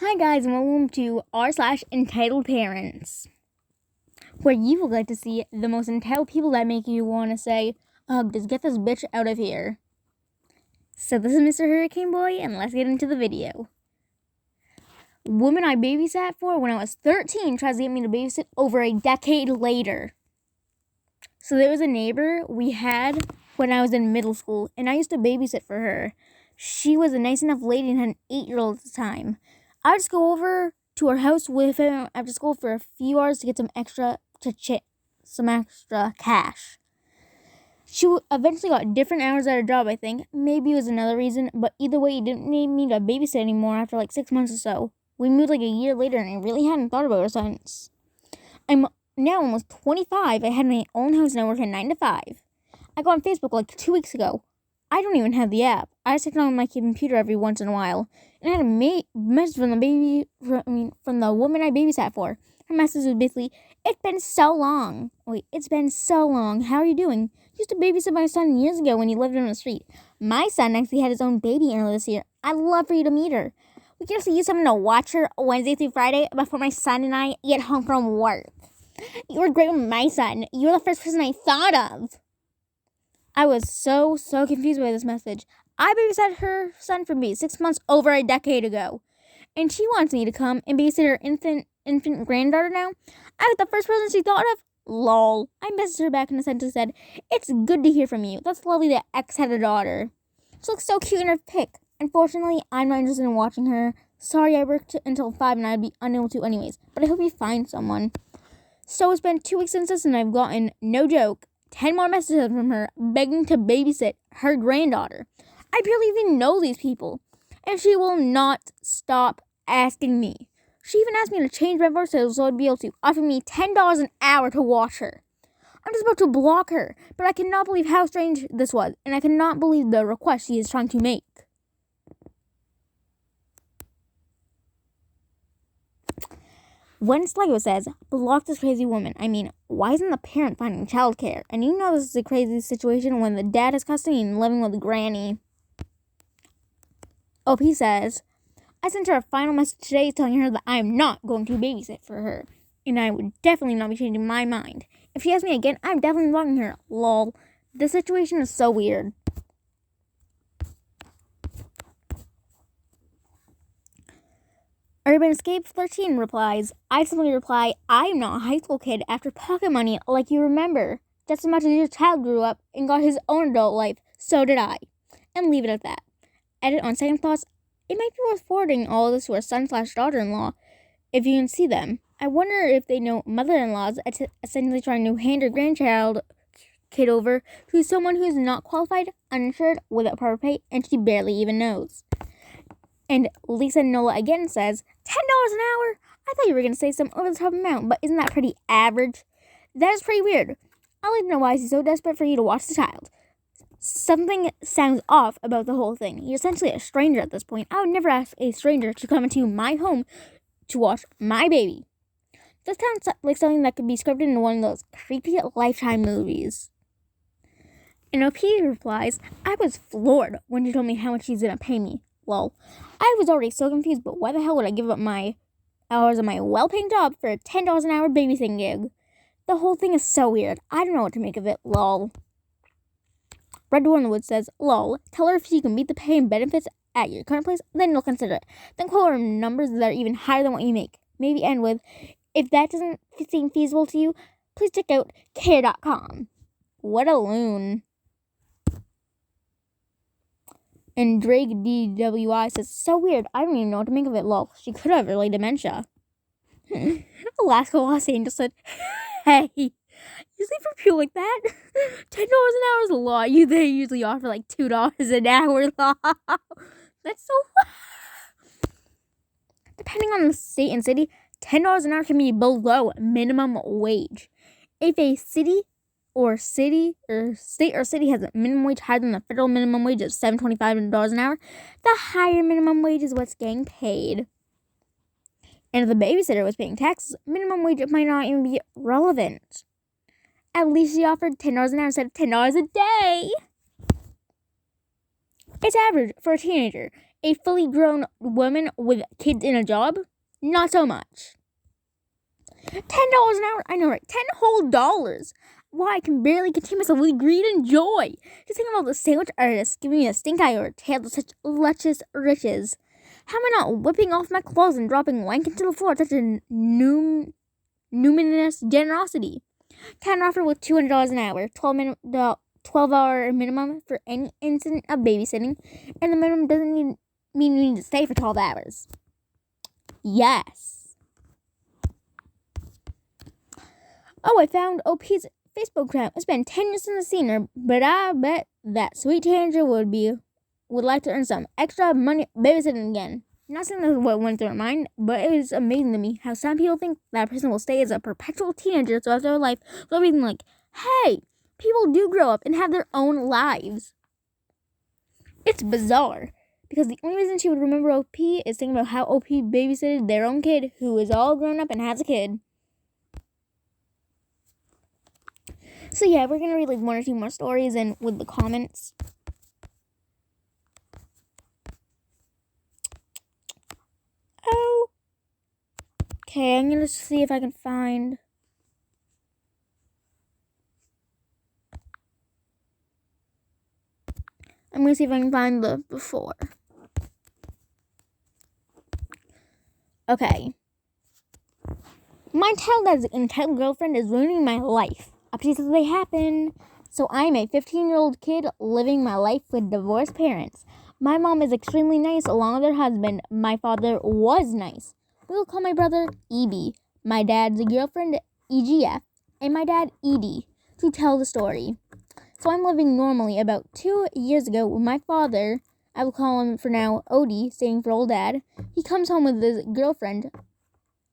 Hi guys, and welcome to r/entitled parents, where you will get to see the most entitled people that make you want to say, just get this bitch out of here. So this is Mr. Hurricane Boy, and let's get into the video. Woman I babysat for when I was 13 tries to get me to babysit over a decade later. So there was a neighbor we had when I was in middle school, and I used to babysit for her. She was a nice enough lady and had an 8-year-old at the time. I would just go over to her house with him after school for a few hours to get some extra cash. She eventually got different hours at her job, I think. Maybe it was another reason, but either way, he didn't need me to babysit anymore after like 6 months or so. We moved like a year later, and I really hadn't thought about her since. I'm now almost 25. I had my own house and I work at 9 to 5. I got on Facebook like 2 weeks ago. I don't even have the app. I just check it on my computer every once in a while. And I had a message from the woman I babysat for. Her message was basically, "It's been so long. It's been so long. How are you doing? Used to babysit my son years ago when he lived on the street. My son actually had his own baby earlier this year. I'd love for you to meet her. We could actually use someone to watch her Wednesday through Friday before my son and I get home from work. You were great with my son. You were the first person I thought of." I was so confused by this message. I babysat her son for me 6 months over a decade ago. And she wants me to come and babysit her infant granddaughter now. I was the first person she thought of. Lol. I messaged her back in a sentence and said, "It's good to hear from you. That's lovely that X had a daughter. She looks so cute in her pic. Unfortunately, I'm not interested in watching her. Sorry I worked until 5 and I'd be unable to anyways. But I hope you find someone." So it's been 2 weeks since this and I've gotten, no joke, 10 more messages from her begging to babysit her granddaughter. I barely even know these people. And she will not stop asking me. She even asked me to change my voice so I'd be able to offer me $10 an hour to watch her. I'm just about to block her, but I cannot believe how strange this was, and I cannot believe the request she is trying to make. When Sligo says, "Block this crazy woman," I mean, why isn't the parent finding childcare? And you know this is a crazy situation when the dad has custody and living with Granny. OP says, "I sent her a final message today telling her that I am not going to babysit for her. And I would definitely not be changing my mind. If she asks me again, I'm definitely blocking her. Lol. This situation is so weird." Urban Escape 13 replies, I simply reply, "I'm not a high school kid after pocket money like you remember. Just as much as your child grew up and got his own adult life, so did I." And leave it at that. Edit on second thoughts, it might be worth forwarding all of this to our son/daughter-in-law if you can see them. I wonder if they know mother-in-laws essentially trying to hand her grandchild kid over to someone who's not qualified, uninsured, without proper pay, and she barely even knows. And Lisa Nola again says, $10 an hour? I thought you were going to say some over-the-top amount, but isn't that pretty average? That is pretty weird. I'd like to know why he's so desperate for you to watch the child. Something sounds off about the whole thing. You're essentially a stranger at this point. I would never ask a stranger to come into my home to watch my baby. This sounds like something that could be scripted in one of those creepy Lifetime movies. And OP replies, I was floored when you told me how much he's going to pay me. Lol. I was already so confused, but why the hell would I give up my hours of my well-paying job for a $10 an hour babysitting gig? The whole thing is so weird. I don't know what to make of it. Lol. Red Door in the Woods says, lol, tell her if she can meet the pay and benefits at your current place, then you'll consider it. Then quote her numbers that are even higher than what you make. Maybe end with, if that doesn't seem feasible to you, please check out care.com. What a loon. And Drake DWI says, so weird, I don't even know what to make of it, lol. She could have early dementia. Alaska Los Angeles said, hey, you see for people like that, $10 an hour is a lot. They usually offer like $2 an hour. That's so depending on the state and city, $10 an hour can be below minimum wage. If a state or city has a minimum wage higher than the federal minimum wage of $7.25 an hour, the higher minimum wage is what's getting paid. And if the babysitter was paying taxes, minimum wage might not even be relevant. At least she offered $10 an hour instead of $10 a day. It's average for a teenager. A fully grown woman with kids in a job? Not so much. $10 an hour? I know, right? $10 whole. Why, I can barely contain myself with greed and joy. Just think about the sandwich artist giving me a stink eye or a tale of such luscious riches. How am I not whipping off my clothes and dropping wank into the floor at such a numinous generosity? Counter offer with $200 an hour, 12-hour minimum for any incident of babysitting, and the minimum doesn't mean you need to stay for 12 hours. Yes. Oh, I found OP's Facebook account. It's been 10 years since I've seen her, but I bet that sweet teenager would like to earn some extra money babysitting again. Not saying that's what went through her mind, but it is amazing to me how some people think that a person will stay as a perpetual teenager throughout their life without being like, hey, people do grow up and have their own lives. It's bizarre, because the only reason she would remember OP is thinking about how OP babysitted their own kid who is all grown up and has a kid. So yeah, we're going to read like one or two more stories and with the comments. Oh. Okay, I'm going to see if I can find... I'm going to see if I can find the before. Okay. My entitled girlfriend is ruining my life. Updates as they happen. So I'm a 15-year-old kid living my life with divorced parents. My mom is extremely nice along with her husband. My father was nice. We will call my brother EB, my dad's girlfriend EGF, and my dad ED to tell the story. So I'm living normally. About 2 years ago, with my father, I will call him for now Odie, standing for old dad, he comes home with his girlfriend,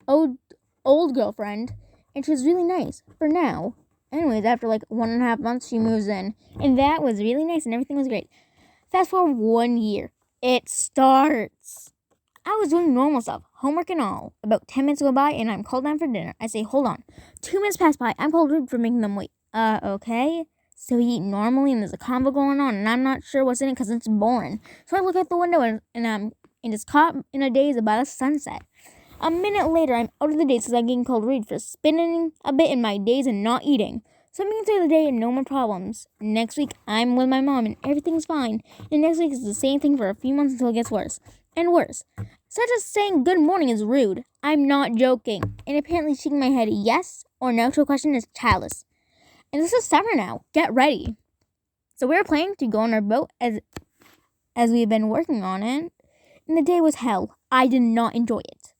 old girlfriend, and she was really nice for now. Anyways, after like 1.5 months, she moves in, and that was really nice, and everything was great. Fast forward 1 year, it starts. I was doing normal stuff, homework and all. About 10 minutes go by, and I'm called down for dinner. I say, hold on. 2 minutes pass by. I'm called rude for making them wait. Okay. So we eat normally, and there's a convo going on, and I'm not sure what's in it because it's boring. So I look out the window, and it's caught in a daze about a sunset. A minute later, I'm out of the daze because I'm getting called rude for spinning a bit in my daze and not eating. So I'm getting through the day and no more problems. Next week, I'm with my mom, and everything's fine. And next week is the same thing for a few months until it gets worse. And worse. Such as saying good morning is rude. I'm not joking. And apparently shaking my head yes or no to a question is childless. And this is summer now. Get ready. So we were planning to go on our boat as we've been working on it. And the day was hell. I did not enjoy it.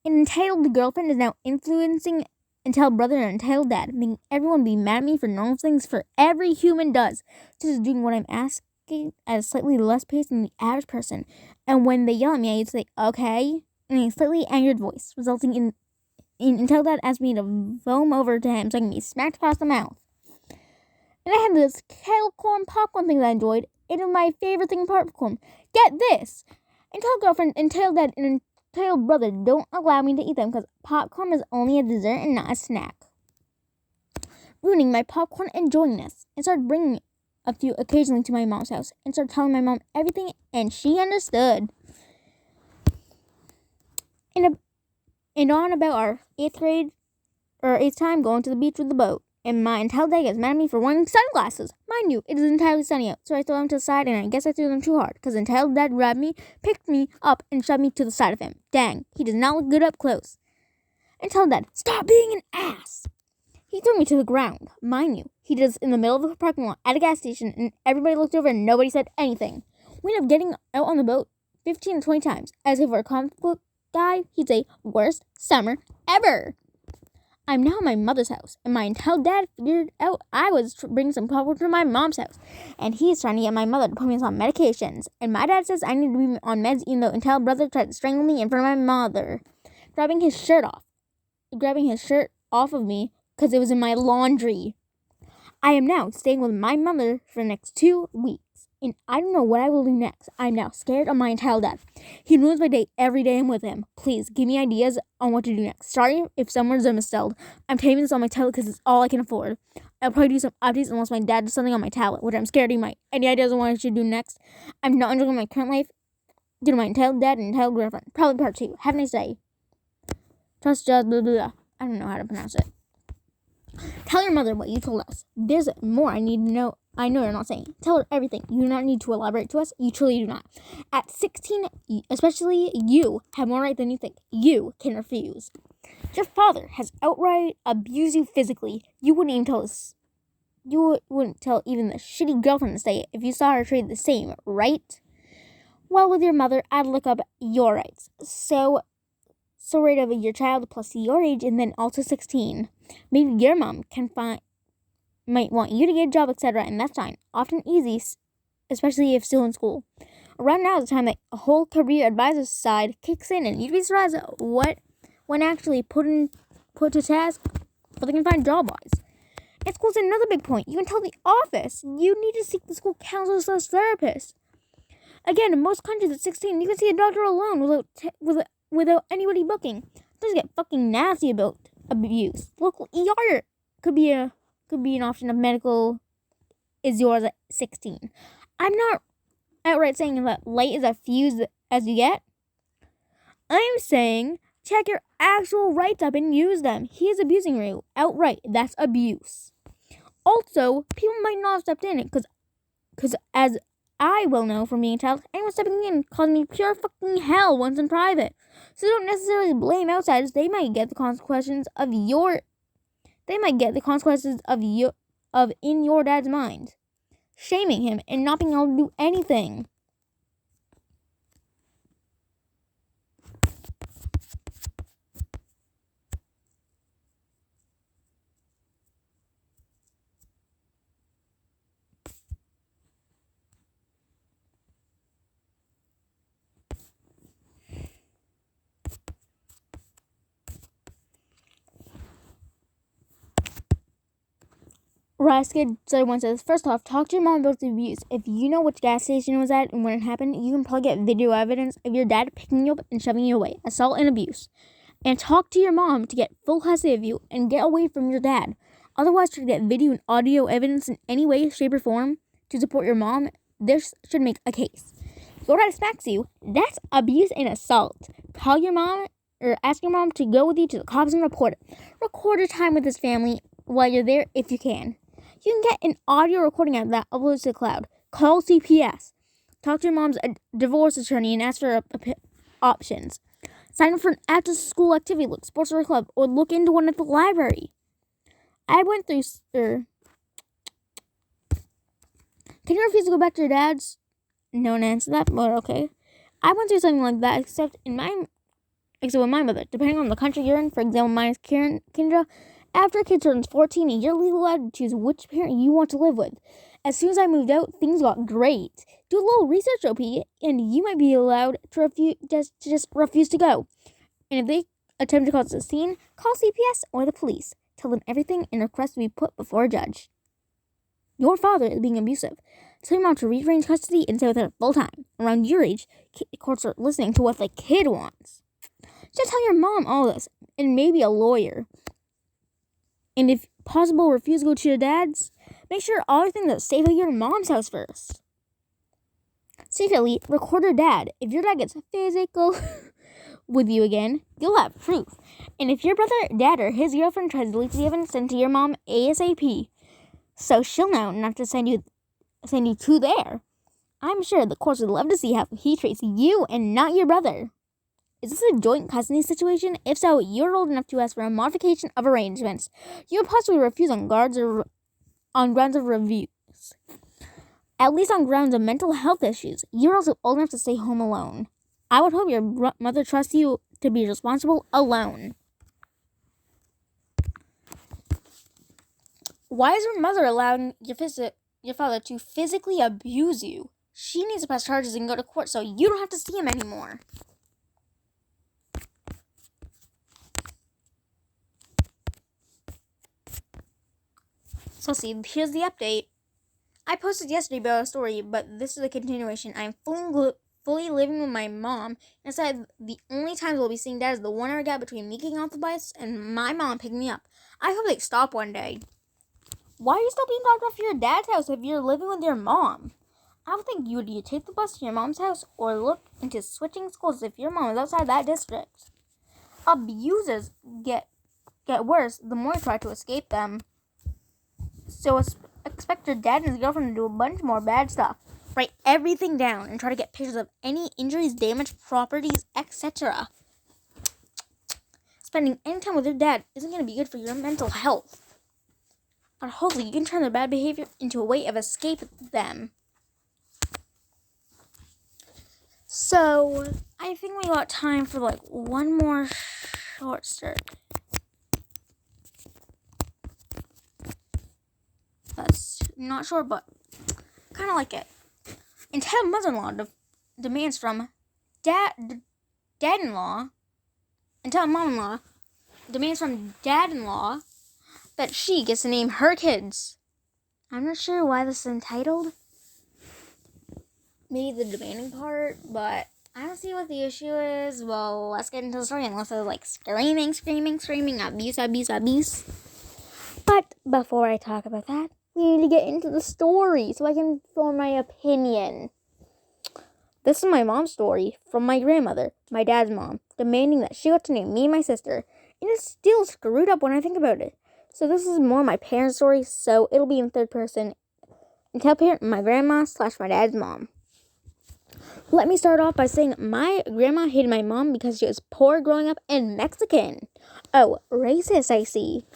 An entitled girlfriend is now influencing entitled brother and entitled dad, making everyone be mad at me for normal things for every human does. Just doing what I'm asking at a slightly less pace than the average person. And when they yell at me, I say, okay, in a slightly angered voice, resulting in entitled dad asked me to foam over to him so I can be smacked across the mouth. And I had this kettle corn popcorn thing that I enjoyed. It was my favorite thing, popcorn. Get this! Entitled girlfriend, entitled dad, and entitled brother don't allow me to eat them because popcorn is only a dessert and not a snack. Ruining my popcorn enjoyingness. And started bringing a few occasionally to my mom's house. And started telling my mom everything, and she understood. And on about our 8th time going to the beach with the boat. And my entitled dad gets mad at me for wearing sunglasses. Mind you, it is entirely sunny out, so I throw them to the side, and I guess I threw them too hard, because entitled dad grabbed me, picked me up, and shoved me to the side of him. Dang, he does not look good up close. Entitled dad, stop being an ass! He threw me to the ground. Mind you, he did this in the middle of the parking lot at a gas station, and everybody looked over and nobody said anything. We ended up getting out on the boat 15 to 20 times. As if for a comic book guy, he'd say, worst summer ever! I'm now at my mother's house, and my entitled dad figured out I was bringing some popcorn from my mom's house, and he's trying to get my mother to put me on medications, and my dad says I need to be on meds even though entitled brother tried to strangle me in front of my mother, grabbing his shirt off of me because it was in my laundry. I am now staying with my mother for the next 2 weeks, and I don't know what I will do next. I'm now scared of my entitled dad. He ruins my day every day I'm with him. Please, give me ideas on what to do next. Sorry if someone's misspelled. I'm taping this on my tablet because it's all I can afford. I'll probably do some updates unless my dad does something on my tablet, which I'm scared he might. Any ideas on what I should do next? I'm not enjoying my current life, Did my entitled dad and entitled girlfriend. Probably part 2. Have a nice day. Trust just blah blah blah. I don't know how to pronounce it. Tell your mother what you told us. There's more I need to know. I know you're not saying. Tell her everything. You do not need to elaborate to us. You truly do not. At 16, especially you have more right than you think. You can refuse. Your father has outright abused you physically. You wouldn't even tell us. You wouldn't tell even the shitty girlfriend to stay if you saw her treated the same, right? Well, with your mother, I'd look up your rights. So rate of your child plus your age and then also 16. Maybe your mom might want you to get a job, etc., and that's fine. Often easy, especially if still in school. Around now is the time that a whole career advisor side kicks in, and you'd be surprised at when actually put to task what they can find job-wise. And school's another big point. You can tell the office you need to seek the school counselor/therapist. Again, in most countries at 16, you can see a doctor alone without anybody booking. Things get fucking nasty about abuse. Local ER could be an option of medical is yours at 16. I'm not outright saying that light is as fused as you get. I'm saying check your actual rights up and use them. He is abusing you outright. That's abuse. Also, people might not have stepped in because as I will know from being a child, anyone stepping in caused me pure fucking hell once in private. So don't necessarily blame outsiders. They might get the consequences of in your dad's mind. Shaming him and not being able to do anything. Raskid one says, first off, talk to your mom about the abuse. If you know which gas station it was at and when it happened, you can probably get video evidence of your dad picking you up and shoving you away. Assault and abuse. And talk to your mom to get full custody of you and get away from your dad. Otherwise, try to get video and audio evidence in any way, shape, or form to support your mom. This should make a case. If your dad smacks you, that's abuse and assault. Call your mom or ask your mom to go with you to the cops and report it. Record your time with his family while you're there if you can. You can get an audio recording of that uploaded to the cloud. Call CPS. Talk to your mom's divorce attorney and ask for options. Sign up for an after-school activity like sports or club, or look into one at the library. I went through... Can you refuse to go back to your dad's? No one answered that, but okay. I went through something like that, except with my mother. Depending on the country you're in, for example, mine is Kendra. After a kid turns 14, you're legally allowed to choose which parent you want to live with. As soon as I moved out, things got great. Do a little research, OP, and you might be allowed to just refuse to go. And if they attempt to cause a scene, call CPS or the police. Tell them everything and request to be put before a judge. Your father is being abusive. Tell your mom to rearrange custody and stay with her full time. Around your age, courts are listening to what the kid wants. Just tell your mom all this, and maybe a lawyer. And if possible, refuse to go to your dad's. Make sure everything that's safe at your mom's house first. Secretly, record your dad. If your dad gets physical with you again, you'll have proof. And if your brother, dad, or his girlfriend tries to leak the evidence, send to your mom ASAP. So she'll know not to send you to there. I'm sure the courts would love to see how he treats you and not your brother. Is this a joint custody situation? If so, you're old enough to ask for a modification of arrangements. You would possibly refuse on grounds of reviews. At least on grounds of mental health issues. You're also old enough to stay home alone. I would hope your mother trusts you to be responsible alone. Why is your mother allowing your father to physically abuse you? She needs to press charges and go to court so you don't have to see him anymore. So see, here's the update. I posted yesterday about a story, but this is a continuation. I'm fully living with my mom, and said the only times we'll be seeing Dad is the 1 hour gap between me getting off the bus and my mom picking me up. I hope they stop one day. Why are you still being dropped off to your dad's house if you're living with your mom? I would think you would either take the bus to your mom's house or look into switching schools if your mom is outside that district. Abusers get worse the more you try to escape them. So expect your dad and his girlfriend to do a bunch more bad stuff. Write everything down and try to get pictures of any injuries, damaged properties, etc. Spending any time with your dad isn't going to be good for your mental health. But hopefully you can turn their bad behavior into a way of escape them. So, I think we got time for like one more short story. That's not short, but kind of like it. Entitled mother-in-law demands from dad-in-law. Entitled mom-in-law demands from dad-in-law that she gets to name her kids. I'm not sure why this is entitled. Maybe the demanding part, but I don't see what the issue is. Well, let's get into the story unless it's like screaming, abuse. But before I talk about that, we need to get into the story so I can form my opinion. This is my mom's story from my grandmother, my dad's mom, demanding that she got to name me and my sister. And it's still screwed up when I think about it. So this is more my parents' story, so it'll be in third person. Entitled parent, my grandma / my dad's mom. Let me start off by saying my grandma hated my mom because she was poor growing up and Mexican. Oh, racist, I see.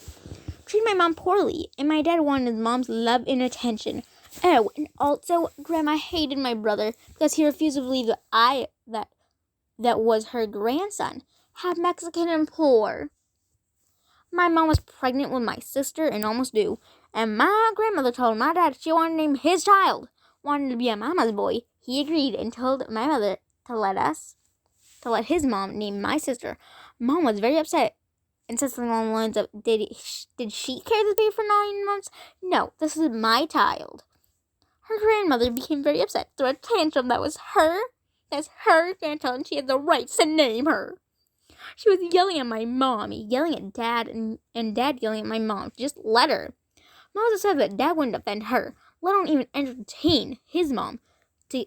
Treated my mom poorly, and my dad wanted his mom's love and attention. Oh, and also, Grandma hated my brother because he refused to believe that that was her grandson, half Mexican and poor. My mom was pregnant with my sister and almost due, and my grandmother told my dad she wanted to name his child, wanted to be a mama's boy. He agreed and told my mother to let his mom name my sister. Mom was very upset and said something along the lines of, did she carry this baby for 9 months? No, this is my child. Her grandmother became very upset, threw a tantrum that's her grandchild, and she had the right to name her. She was yelling at my mom, yelling at dad, and dad yelling at my mom. Just let her. Mom also said that dad wouldn't defend her, let alone even entertain his mom, to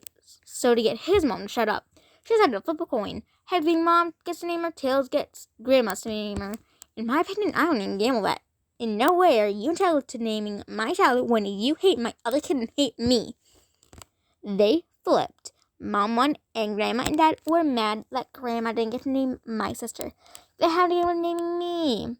get his mom to shut up. She just had to flip a coin. Heads being mom gets to name her, tails gets grandma's to name her. In my opinion, I don't even gamble that. In no way are you entitled to naming my child when you hate my other kid and hate me. They flipped. Mom won, and Grandma and Dad were mad that Grandma didn't get to name my sister. They had to get with naming me.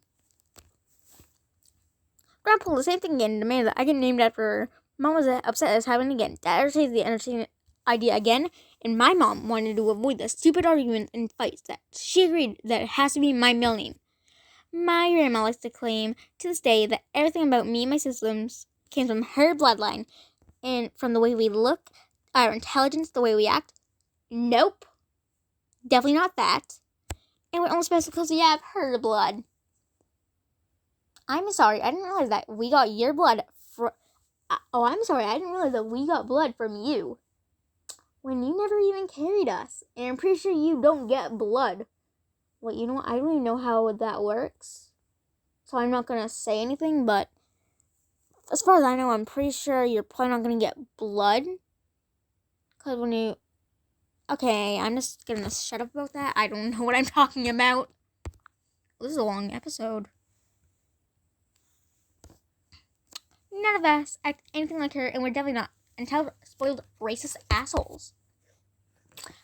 Grandma pulled the same thing again and demanded that I get named after her. Mom was upset as happening again. Dad entertained the entertainment idea again, and my mom wanted to avoid the stupid arguments and fights that she agreed that it has to be my middle name. My grandma likes to claim to this day that everything about me and my siblings came from her bloodline, and from the way we look, our intelligence, the way we act. Nope. Definitely not that. And we're only special because we have her blood. I'm sorry, I didn't realize that we got your blood from... I'm sorry, I didn't realize that we got blood from you. When you never even carried us. And I'm pretty sure you don't get blood. Well, you know what? I don't even know how that works. So I'm not going to say anything, but as far as I know, I'm pretty sure you're probably not going to get blood. Because when you... Okay, I'm just going to shut up about that. I don't know what I'm talking about. This is a long episode. None of us act anything like her, and we're definitely not entitled, spoiled, racist assholes.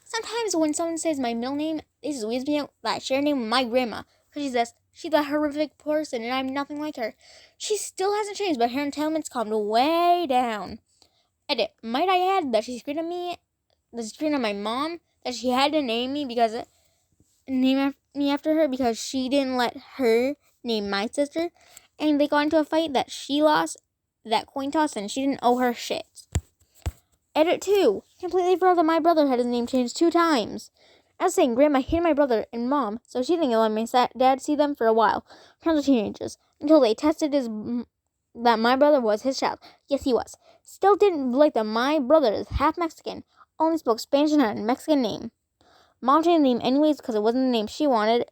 Sometimes when someone says my middle name, it just weirds me out that I share a name with my grandma. Because she says she's a horrific person and I'm nothing like her. She still hasn't changed, but her entitlement's calmed way down. Edit. Might I add that she screamed at me, that she screamed at my mom, that she had to name me after her because she didn't let her name my sister. And they got into a fight that she lost that coin toss and she didn't owe her shit. Edit 2. Completely forgot that my brother had his name changed 2 times. I was saying Grandma hated my brother and Mom, so she didn't let my dad see them for a while. Tons of teenagers. Until they tested that my brother was his child. Yes, he was. Still didn't like that my brother is half Mexican. Only spoke Spanish and had a Mexican name. Mom changed the name anyways because it wasn't the name she wanted.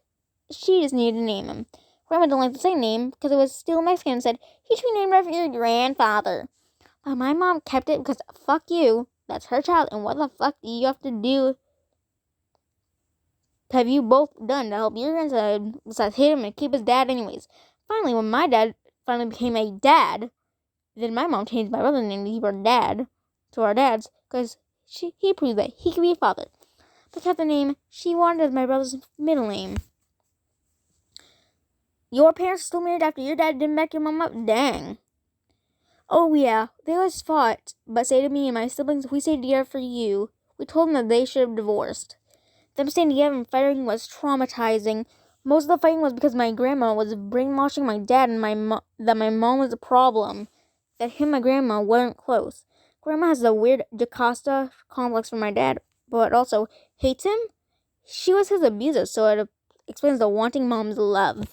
She just needed to name him. Grandma didn't like the same name because it was still Mexican and said he should be named after your grandfather. But my mom kept it because fuck you. That's her child, and what the fuck do you have to do? Have you both done to help your grandson besides hate him and keep his dad anyways? Finally, when my dad finally became a dad, then my mom changed my brother's name to keep our dad to our dad's because he proved that he could be a father. But kept the name she wanted as my brother's middle name. Your parents are still married after your dad didn't back your mom up? Dang. Oh yeah, they always fought, but say to me and my siblings, we stayed together for you. We told them that they should have divorced. Them staying together and fighting was traumatizing. Most of the fighting was because my grandma was brainwashing my dad and that my mom was a problem. That him and my grandma weren't close. Grandma has a weird Jocasta complex for my dad, but also hates him. She was his abuser, so it explains the wanting mom's love.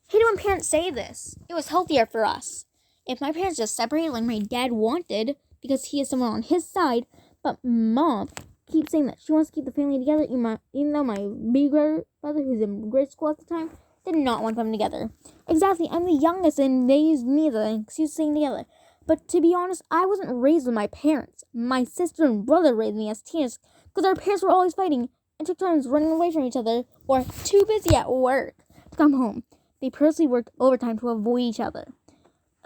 Hate it when parents say this. It was healthier for us. If my parents just separated like my dad wanted, because he is someone on his side, but mom keeps saying that she wants to keep the family together, even though my bigger brother, who's in grade school at the time, did not want them together. Exactly, I'm the youngest, and they used me as an excuse to stay together. But to be honest, I wasn't raised with my parents. My sister and brother raised me as teenagers, because our parents were always fighting and took turns running away from each other, or too busy at work to come home. They purposely worked overtime to avoid each other.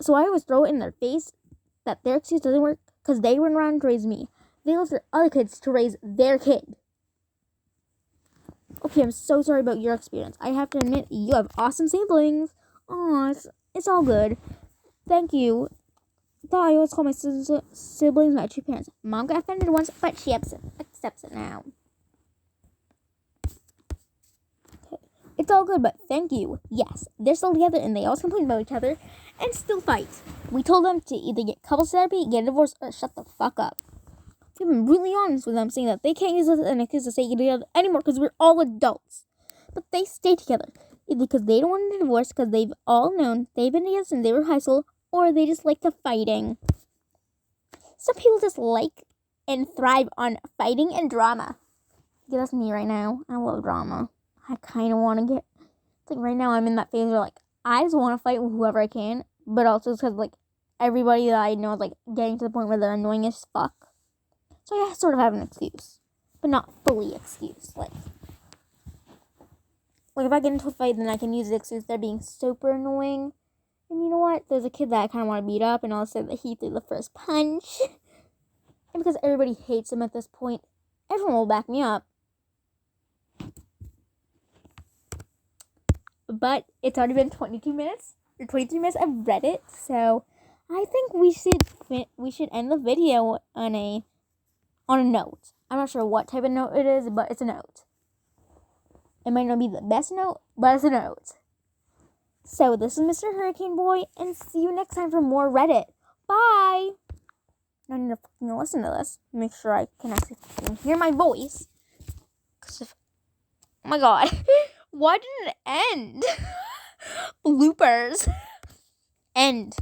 So I always throw it in their face that their excuse doesn't work because they went around to raise me. They left their other kids to raise their kid. Okay, I'm so sorry about your experience. I have to admit, you have awesome siblings. Aw, it's all good. Thank you. Thought I always call my siblings my true parents. Mom got offended once, but she accepts it now. It's all good, but thank you. Yes, they're still together and they always complain about each other and still fight. We told them to either get couples therapy, get a divorce, or shut the fuck up. We've been really honest with them, saying that they can't use us as an excuse to stay together anymore because we're all adults. But they stay together, either because they don't want a divorce because they've all known they've been together since they were in high school, or they just like the fighting. Some people just like and thrive on fighting and drama. Yeah, that's me right now. I love drama. I kind of want to it's like right now I'm in that phase where like I just want to fight with whoever I can, but also because like everybody that I know is like getting to the point where they're annoying as fuck. So I sort of have an excuse, but not fully excuse. Like if I get into a fight, then I can use the excuse they're being super annoying. And you know what? There's a kid that I kind of want to beat up, and I'll say that he threw the first punch. And because everybody hates him at this point, everyone will back me up. But it's already been 22 minutes or 23 minutes of Reddit, so I think we should end the video on a note. I'm not sure what type of note it is, but it's a note. It might not be the best note, but it's a note. So this is Mr. Hurricane Boy, and see you next time for more Reddit. Bye! Now I need to fucking listen to this. Make sure I can actually hear my voice. Oh my god. Why didn't it end? Bloopers. End.